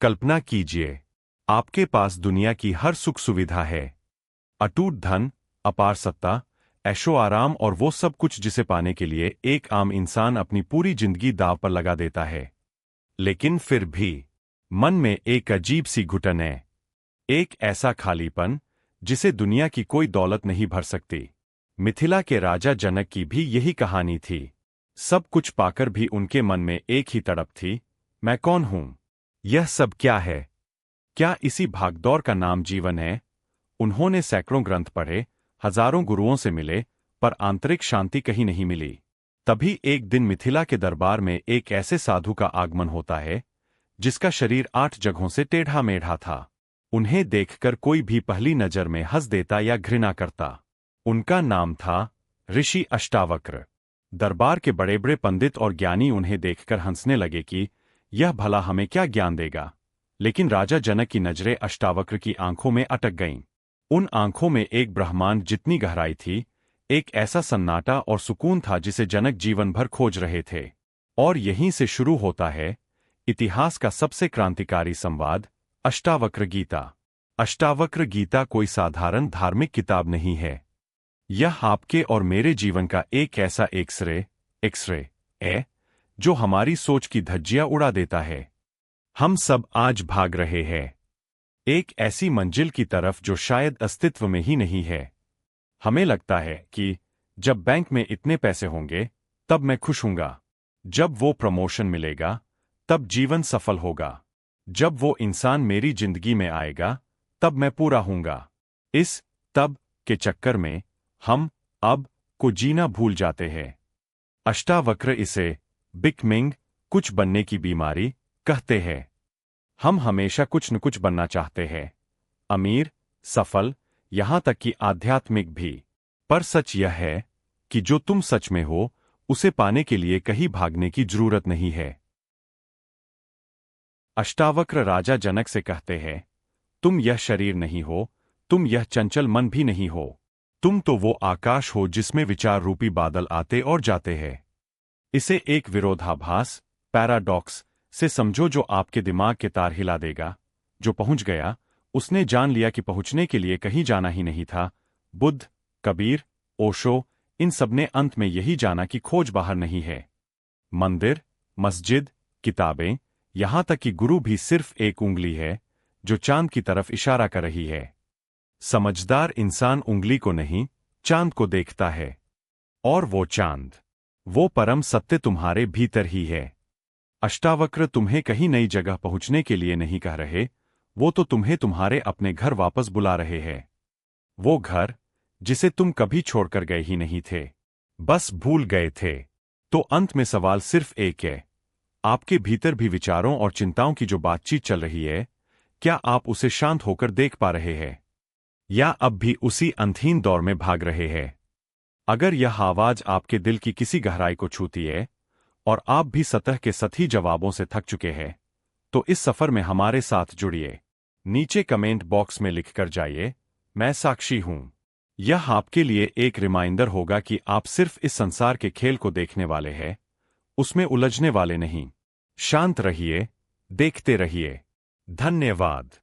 कल्पना कीजिए, आपके पास दुनिया की हर सुख सुविधा है, अटूट धन, अपार सत्ता, ऐशो आराम और वो सब कुछ जिसे पाने के लिए एक आम इंसान अपनी पूरी जिंदगी दांव पर लगा देता है। लेकिन फिर भी मन में एक अजीब सी घुटन है, एक ऐसा खालीपन जिसे दुनिया की कोई दौलत नहीं भर सकती। मिथिला के राजा जनक की भी यही कहानी थी। सब कुछ पाकर भी उनके मन में एक ही तड़प थी, मैं कौन हूं? यह सब क्या है? क्या इसी भागदौड़ का नाम जीवन है? उन्होंने सैकड़ों ग्रंथ पढ़े, हजारों गुरुओं से मिले, पर आंतरिक शांति कहीं नहीं मिली। तभी एक दिन मिथिला के दरबार में एक ऐसे साधु का आगमन होता है जिसका शरीर 8 जगहों से टेढ़ा मेढ़ा था। उन्हें देखकर कोई भी पहली नजर में हंस देता या घृणा करता। उनका नाम था ऋषि अष्टावक्र। दरबार के बड़े बड़े पंडित और ज्ञानी उन्हें देखकर हंसने लगे कि यह भला हमें क्या ज्ञान देगा। लेकिन राजा जनक की नजरें अष्टावक्र की आंखों में अटक गईं। उन आंखों में एक ब्रह्मांड जितनी गहराई थी, एक ऐसा सन्नाटा और सुकून था जिसे जनक जीवन भर खोज रहे थे। और यहीं से शुरू होता है इतिहास का सबसे क्रांतिकारी संवाद, अष्टावक्र गीता। अष्टावक्र गीता कोई साधारण धार्मिक किताब नहीं है। यह आपके और मेरे जीवन का एक ऐसा एक्सरे है जो हमारी सोच की धज्जियां उड़ा देता है। हम सब आज भाग रहे हैं एक ऐसी मंजिल की तरफ जो शायद अस्तित्व में ही नहीं है। हमें लगता है कि जब बैंक में इतने पैसे होंगे तब मैं खुश हूंगा, जब वो प्रमोशन मिलेगा तब जीवन सफल होगा, जब वो इंसान मेरी जिंदगी में आएगा तब मैं पूरा हूंगा। इस तब के चक्कर में हम अब को जीना भूल जाते हैं। अष्टावक्र इसे बिकमिंग, कुछ बनने की बीमारी, कहते हैं। हम हमेशा कुछ न कुछ बनना चाहते हैं, अमीर, सफल, यहां तक कि आध्यात्मिक भी। पर सच यह है कि जो तुम सच में हो उसे पाने के लिए कहीं भागने की जरूरत नहीं है। अष्टावक्र राजा जनक से कहते हैं, तुम यह शरीर नहीं हो, तुम यह चंचल मन भी नहीं हो, तुम तो वो आकाश हो जिसमें विचार रूपी बादल आते और जाते हैं। इसे एक विरोधाभास, पैराडॉक्स से समझो जो आपके दिमाग के तार हिला देगा। जो पहुंच गया उसने जान लिया कि पहुंचने के लिए कहीं जाना ही नहीं था। बुद्ध, कबीर, ओशो, इन सबने अंत में यही जाना कि खोज बाहर नहीं है। मंदिर, मस्जिद, किताबें, यहां तक कि गुरु भी सिर्फ एक उंगली है जो चांद की तरफ इशारा कर रही है। समझदार इंसान उंगली को नहीं, चांद को देखता है। और वो चांद, वो परम सत्य तुम्हारे भीतर ही है। अष्टावक्र तुम्हें कहीं नई जगह पहुंचने के लिए नहीं कह रहे, वो तो तुम्हें तुम्हारे अपने घर वापस बुला रहे हैं। वो घर जिसे तुम कभी छोड़कर गए ही नहीं थे, बस भूल गए थे। तो अंत में सवाल सिर्फ एक है, आपके भीतर भी विचारों और चिंताओं की जो बातचीत चल रही है, क्या आप उसे शांत होकर देख पा रहे हैं, या अब भी उसी अंतहीन दौर में भाग रहे हैं? अगर यह आवाज आपके दिल की किसी गहराई को छूती है और आप भी सतह के सतही जवाबों से थक चुके हैं, तो इस सफर में हमारे साथ जुड़िए। नीचे कमेंट बॉक्स में लिखकर जाइए, मैं साक्षी हूं। यह आपके लिए एक रिमाइंडर होगा कि आप सिर्फ इस संसार के खेल को देखने वाले हैं, उसमें उलझने वाले नहीं। शांत रहिए, देखते रहिए। धन्यवाद।